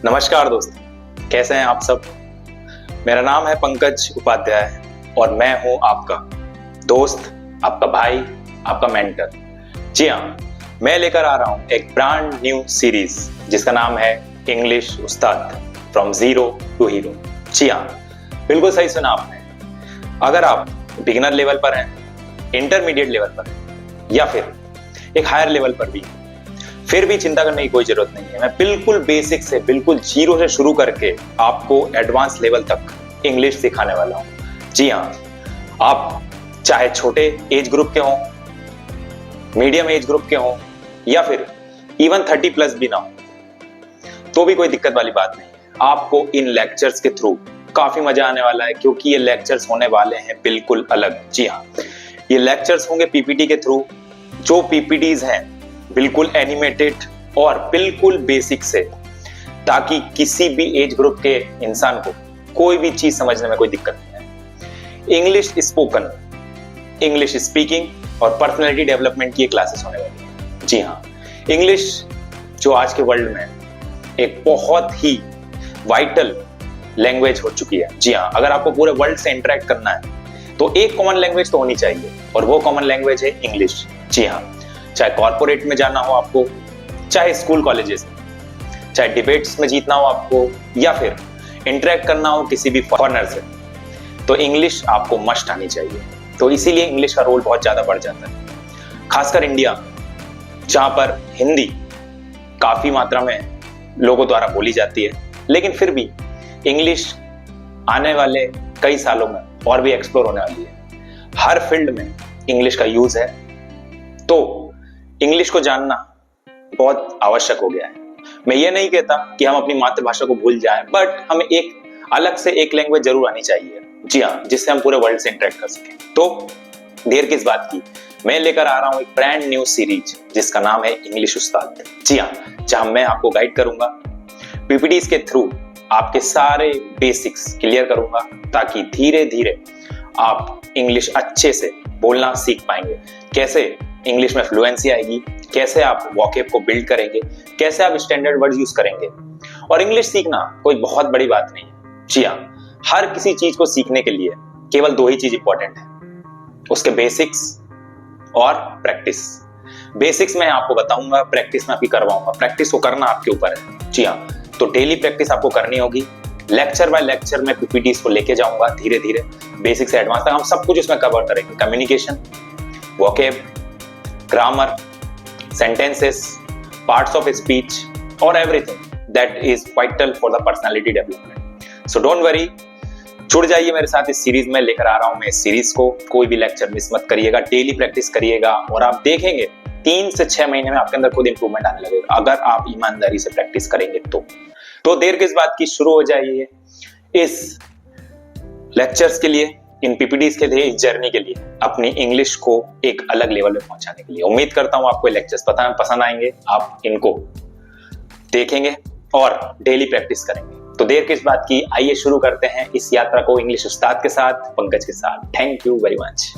नमस्कार दोस्तों, कैसे हैं आप सब। मेरा नाम है पंकज उपाध्याय और मैं हूं आपका दोस्त, आपका भाई, आपका मेंटर। जी हाँ, मैं लेकर आ रहा हूं एक ब्रांड न्यू सीरीज जिसका नाम है English Ustad from zero to hero. जी हाँ, बिल्कुल सही सुना आपने। अगर आप बिगिनर लेवल पर हैं, इंटरमीडिएट लेवल पर हैं या फिर एक हायर लेवल पर भी, फिर भी चिंता करने की कोई जरूरत नहीं है। मैं बिल्कुल बेसिक से, बिल्कुल जीरो से शुरू करके आपको एडवांस लेवल तक इंग्लिश सिखाने वाला हूं। जी हाँ, आप चाहे छोटे एज ग्रुप के हों, मीडियम एज ग्रुप के हों या फिर इवन 30 प्लस भी ना हो, तो भी कोई दिक्कत वाली बात नहीं है। आपको इन लेक्चर्स के थ्रू काफी मजा आने वाला है क्योंकि ये लेक्चर्स होने वाले हैं बिल्कुल अलग। जी हाँ, ये लेक्चर्स होंगे पीपीटी के थ्रू। जो पीपीटीज हैं बिल्कुल एनिमेटेड और बिल्कुल बेसिक से, ताकि किसी भी एज ग्रुप के इंसान को कोई भी चीज समझने में कोई दिक्कत नहीं है। इंग्लिश स्पोकन, इंग्लिश स्पीकिंग और पर्सनैलिटी डेवलपमेंट की क्लासेस होने वाली है। जी हाँ, इंग्लिश जो आज के वर्ल्ड में एक बहुत ही वाइटल लैंग्वेज हो चुकी है। जी हाँ, अगर आपको पूरे वर्ल्ड से इंटरेक्ट करना है तो एक कॉमन लैंग्वेज तो होनी चाहिए और वो कॉमन लैंग्वेज है इंग्लिश। जी हाँ, चाहे कॉर्पोरेट में जाना हो आपको, चाहे स्कूल कॉलेजेस में, चाहे डिबेट्स में जीतना हो आपको या फिर इंटरेक्ट करना हो किसी भी फॉरेनर से, तो इंग्लिश आपको मस्ट आनी चाहिए। तो इसीलिए इंग्लिश का रोल बहुत ज्यादा बढ़ जाता है, खासकर इंडिया जहां पर हिंदी काफी मात्रा में लोगों द्वारा बोली जाती है, लेकिन फिर भी इंग्लिश आने वाले कई सालों में और भी एक्सप्लोर होने वाली है। हर फील्ड में इंग्लिश का यूज है, तो इंग्लिश को जानना बहुत आवश्यक हो गया है। मैं ये नहीं कहता कि हम अपनी मातृभाषा को भूल जाएं, बट हमें एक अलग से एक लैंग्वेज जरूर आनी चाहिए। जी हाँ, जिससे हम पूरे वर्ल्ड से इंटरेक्ट कर सकें। तो देर किस बात की, मैं लेकर आ रहा हूं एक ब्रांड न्यू सीरीज जिसका नाम है इंग्लिश उस्ताद। जी हाँ, जहां मैं आपको गाइड करूंगा, पीपीटीज के थ्रू आपके सारे बेसिक्स क्लियर करूंगा, ताकि धीरे धीरे आप इंग्लिश अच्छे से बोलना सीख पाएंगे। कैसे इंग्लिश में फ्लुएंसी आएगी, कैसे आप वोकैब को बिल्ड करेंगे, कैसे आप स्टैंडर्ड वर्ड्स यूज करेंगे। और इंग्लिश सीखना कोई बहुत बड़ी बात नहीं है। जी हाँ, हर किसी चीज को सीखने के लिए केवल दो ही चीज इंपॉर्टेंट है, उसके बेसिक्स और प्रैक्टिस। बेसिक्स मैं आपको बताऊंगा, प्रैक्टिस मैं आपकी करवाऊंगा। प्रैक्टिस को करना आपके ऊपर है। जी हाँ, तो डेली प्रैक्टिस आपको करनी होगी। लेक्चर बाय लेक्चर में पीपीटीज को लेके जाऊंगा धीरे धीरे, बेसिक से एडवांस तक हम सब कुछ उसमें कवर करेंगे। Communication, vocab, grammar, sentences, parts of speech और everything that is vital for the personality development. So don't worry, जुड़ जाइए मेरे साथ इस सीरीज में। लेकर आ रहा हूं मैं इस सीरीज को, कोई भी लेक्चर मिस मत करिएगा, डेली प्रैक्टिस करिएगा और आप देखेंगे 3 से 6 महीने में आपके अंदर खुद इंप्रूवमेंट आने लगेगा, अगर आप ईमानदारी से प्रैक्टिस करेंगे तो देर किस बात की, शुरू हो जाइए इस लेक्चर्स के लिए, इन पीपीटीज के लिए, इस जर्नी के लिए, अपनी इंग्लिश को एक अलग लेवल में पहुंचाने के लिए। उम्मीद करता हूं आपको लेक्चर्स पसंद आएंगे, आप इनको देखेंगे और डेली प्रैक्टिस करेंगे। तो देर किस बात की, आइए शुरू करते हैं इस यात्रा को इंग्लिश उस्ताद के साथ, पंकज के साथ। Thank you very much.